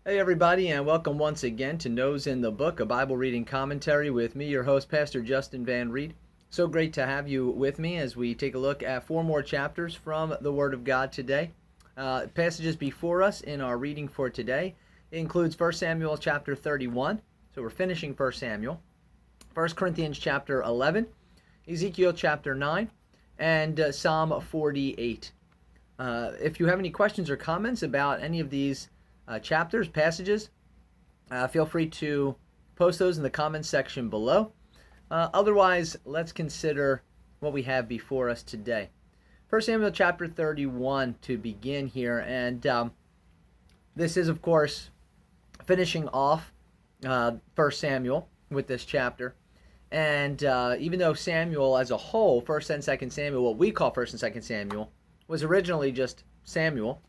Hey, everybody, and welcome once again to Nose in the Book, a Bible reading commentary with me, your host, Pastor Justin Van Reed. So great to have you with me as we take a look at four more chapters from the Word of God today. Passages before us in our reading for today includes 1 Samuel chapter 31, so we're finishing 1 Samuel, 1 Corinthians chapter 11, Ezekiel chapter 9, and Psalm 48. If you have any questions or comments about any of these chapters, passages, feel free to post those in the comments section below. Otherwise, let's consider what we have before us today. 1 Samuel chapter 31 to begin here, and this is, of course, finishing off 1 Samuel with this chapter. And even though Samuel as a whole, 1st and 2nd Samuel, what we call 1st and 2nd Samuel, was originally just Samuel,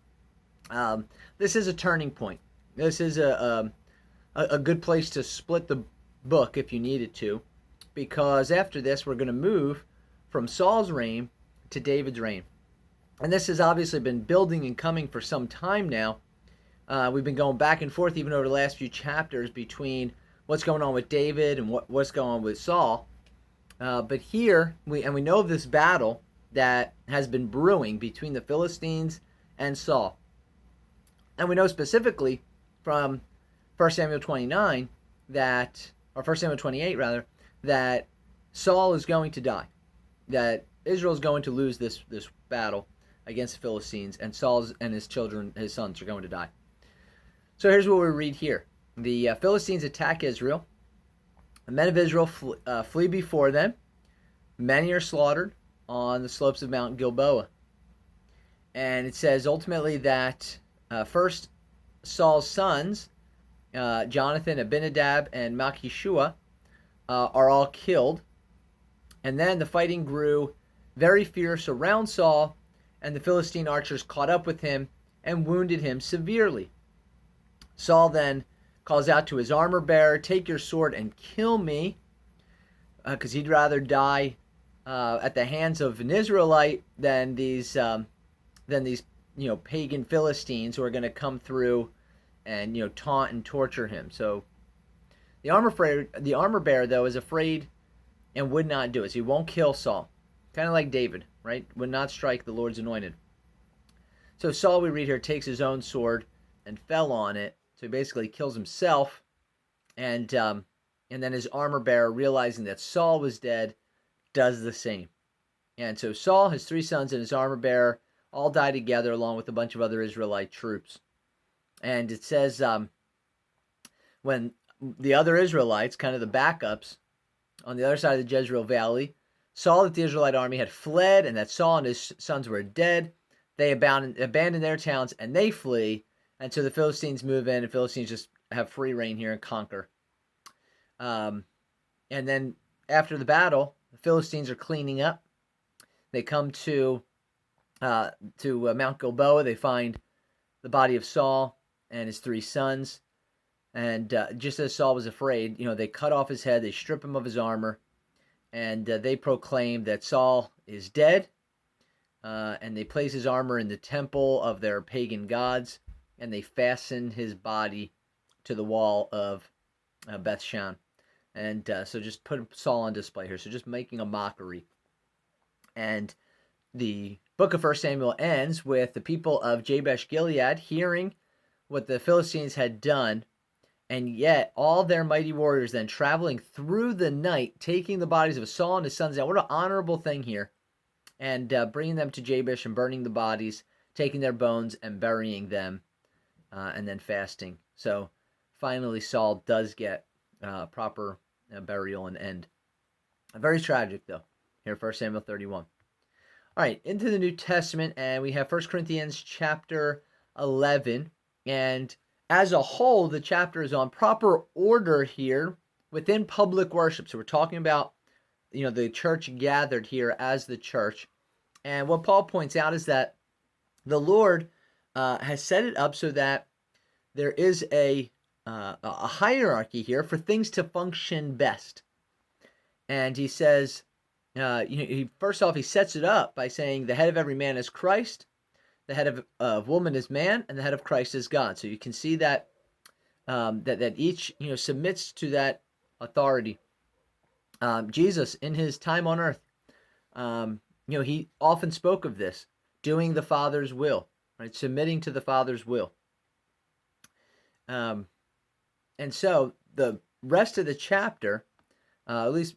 this is a turning point. This is a good place to split the book if you needed to, because after this we're going to move from Saul's reign to David's reign. And this has obviously been building and coming for some time now. We've been going back and forth even over the last few chapters between what's going on with David and what's going on with Saul. But here, we know of this battle that has been brewing between the Philistines and Saul. And we know specifically from 1 Samuel 29 that, or 1 Samuel 28 rather, that Saul is going to die. That Israel is going to lose this battle against the Philistines, and Saul and his children, his sons, are going to die. So here's what we read here. The Philistines attack Israel. The men of Israel flee before them. Many are slaughtered on the slopes of Mount Gilboa. And it says ultimately that first Saul's sons, Jonathan, Abinadab, and Malchishua, are all killed. And then the fighting grew very fierce around Saul, and the Philistine archers caught up with him and wounded him severely. Saul then calls out to his armor bearer, "Take your sword and kill me," because he'd rather die at the hands of an Israelite than these pagan Philistines who are going to come through and taunt and torture him. So the armor bearer though is afraid and would not do it. So he won't kill Saul, kind of like David, right? Would not strike the Lord's anointed. So Saul, we read here, takes his own sword and fell on it. So he basically kills himself, and then his armor bearer, realizing that Saul was dead, does the same. And so Saul, his three sons, and his armor bearer all die together along with a bunch of other Israelite troops. And it says when the other Israelites, kind of the backups, on the other side of the Jezreel Valley, saw that the Israelite army had fled and that Saul and his sons were dead, they abandon their towns and they flee. And so the Philistines move in, and Philistines just have free reign here and conquer. And then after the battle, the Philistines are cleaning up. They come to Mount Gilboa. They find the body of Saul and his three sons. And just as Saul was afraid, they cut off his head, they strip him of his armor, and they proclaim that Saul is dead. And they place his armor in the temple of their pagan gods, and they fasten his body to the wall of Beth-shan. And so just put Saul on display here. So just making a mockery. And the book of 1 Samuel ends with the people of Jabesh Gilead hearing what the Philistines had done, and yet all their mighty warriors then traveling through the night, taking the bodies of Saul and his sons out. What an honorable thing here. And bringing them to Jabesh and burning the bodies, taking their bones and burying them, and then fasting. So finally Saul does get proper burial and end. Very tragic though, here 1 Samuel 31. All right, into the New Testament, and we have 1 Corinthians chapter 11. And as a whole, the chapter is on proper order here within public worship. So we're talking about, the church gathered here as the church. And what Paul points out is that the Lord has set it up so that there is a hierarchy here for things to function best. And he says, first off, he sets it up by saying the head of every man is Christ, the head of woman is man, and the head of Christ is God. So you can see that that each submits to that authority. Jesus, in his time on earth, he often spoke of this, doing the Father's will, right? Submitting to the Father's will. And so the rest of the chapter, at least,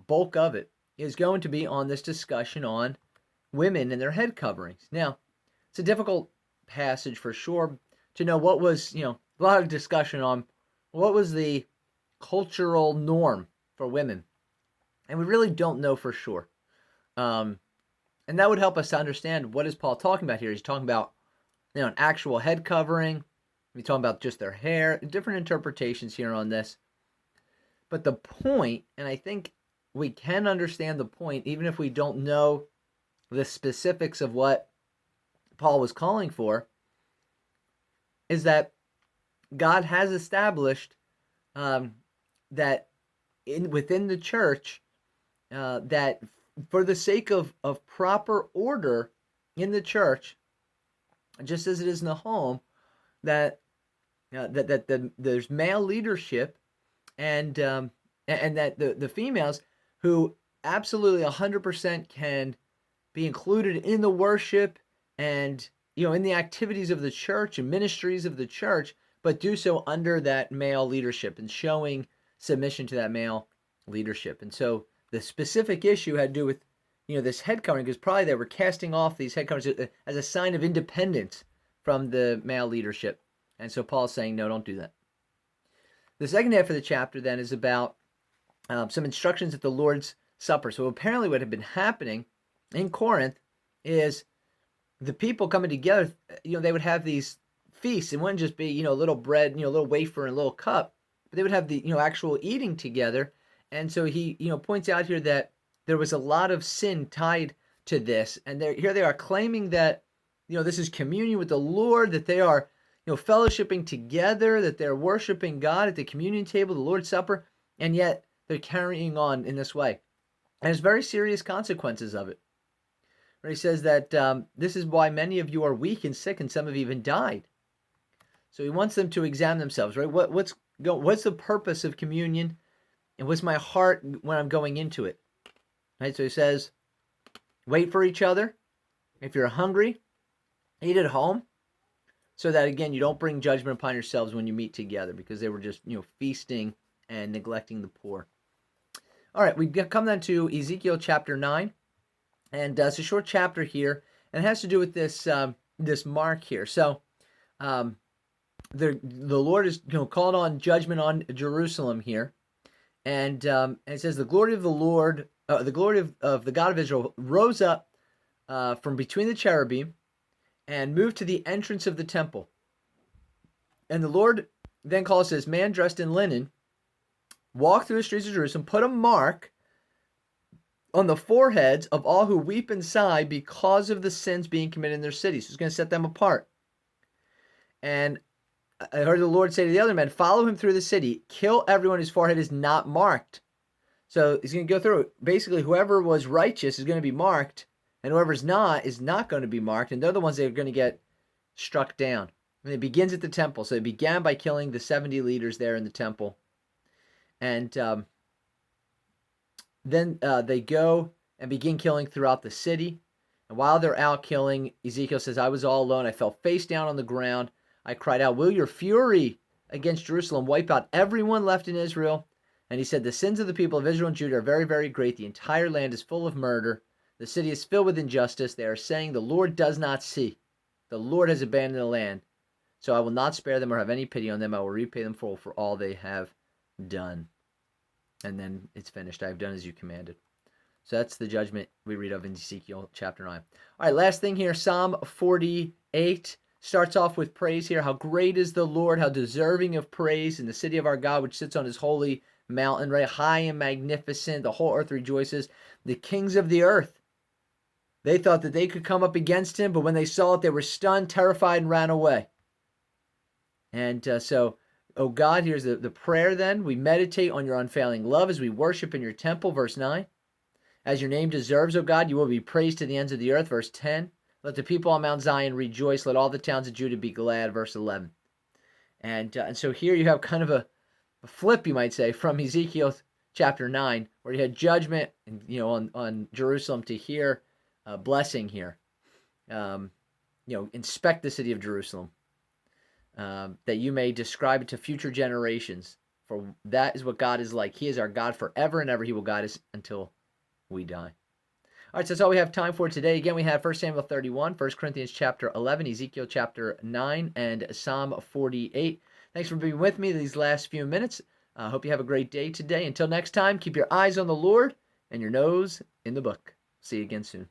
bulk of it, is going to be on this discussion on women and their head coverings. Now, it's a difficult passage for sure to know what was, a lot of discussion on what was the cultural norm for women. And we really don't know for sure. And that would help us to understand what is Paul talking about here. He's talking about, an actual head covering. He's talking about just their hair. Different interpretations here on this. But the point, and I think we can understand the point, even if we don't know the specifics of what Paul was calling for, is that God has established that within the church, that for the sake of proper order in the church, just as it is in the home, that there's male leadership, and that the females who absolutely 100% can be included in the worship and in the activities of the church and ministries of the church, but do so under that male leadership and showing submission to that male leadership. And so the specific issue had to do with this head covering, because probably they were casting off these head coverings as a sign of independence from the male leadership. And so Paul's saying, no, don't do that. The second half of the chapter then is about some instructions at the Lord's Supper. So apparently what had been happening in Corinth is the people coming together, they would have these feasts. It wouldn't just be, a little bread, a little wafer and a little cup, but they would have the, actual eating together. And so he, points out here that there was a lot of sin tied to this. And here they are claiming that, this is communion with the Lord, that they are, fellowshipping together, that they're worshiping God at the communion table, the Lord's Supper, and yet they're carrying on in this way. And there's very serious consequences of it. Where he says that this is why many of you are weak and sick, and some have even died. So he wants them to examine themselves, right? What's the purpose of communion, and what's my heart when I'm going into it? Right? So he says, wait for each other. If you're hungry, eat at home, so that, again, you don't bring judgment upon yourselves when you meet together, because they were just, feasting and neglecting the poor. All right, we come then to Ezekiel chapter 9, and it's a short chapter here, and it has to do with this this mark here. So the Lord is called on judgment on Jerusalem here, and it says the glory of the Lord, the glory of the God of Israel rose up from between the cherubim and moved to the entrance of the temple. And the Lord then calls this man dressed in linen, walk through the streets of Jerusalem, put a mark on the foreheads of all who weep and sigh because of the sins being committed in their cities. So he's going to set them apart. And I heard the Lord say to the other men, follow him through the city, kill everyone whose forehead is not marked. So he's going to go through. Basically, whoever was righteous is going to be marked, and whoever's not is not going to be marked, and they're the ones that are going to get struck down. And it begins at the temple. So it began by killing the 70 leaders there in the temple. And then they go and begin killing throughout the city. And while they're out killing, Ezekiel says, I was all alone. I fell face down on the ground. I cried out, will your fury against Jerusalem wipe out everyone left in Israel? And he said, the sins of the people of Israel and Judah are very, very great. The entire land is full of murder. The city is filled with injustice. They are saying, the Lord does not see. The Lord has abandoned the land. So I will not spare them or have any pity on them. I will repay them full for all they have done. And then it's finished. I have done as you commanded. So that's the judgment we read of in Ezekiel chapter 9. All right, last thing here, Psalm 48 starts off with praise here. How great is the Lord, how deserving of praise in the city of our God, which sits on his holy mountain, right? High and magnificent, the whole earth rejoices. The kings of the earth, they thought that they could come up against him, but when they saw it, they were stunned, terrified, and ran away. And so, oh God, here's the prayer then. We meditate on your unfailing love as we worship in your temple, verse 9. As your name deserves, O God, you will be praised to the ends of the earth, verse 10. Let the people on Mount Zion rejoice. Let all the towns of Judah be glad, verse 11. And so here you have kind of a flip, you might say, from Ezekiel chapter 9, where you had judgment and, on Jerusalem, to here blessing here. Inspect the city of Jerusalem, that you may describe it to future generations. For that is what God is like. He is our God forever and ever. He will guide us until we die. All right, so that's all we have time for today. Again, we have 1 Samuel 31, 1 Corinthians chapter 11, Ezekiel chapter 9, and Psalm 48. Thanks for being with me these last few minutes. I hope you have a great day today. Until next time, keep your eyes on the Lord and your nose in the book. See you again soon.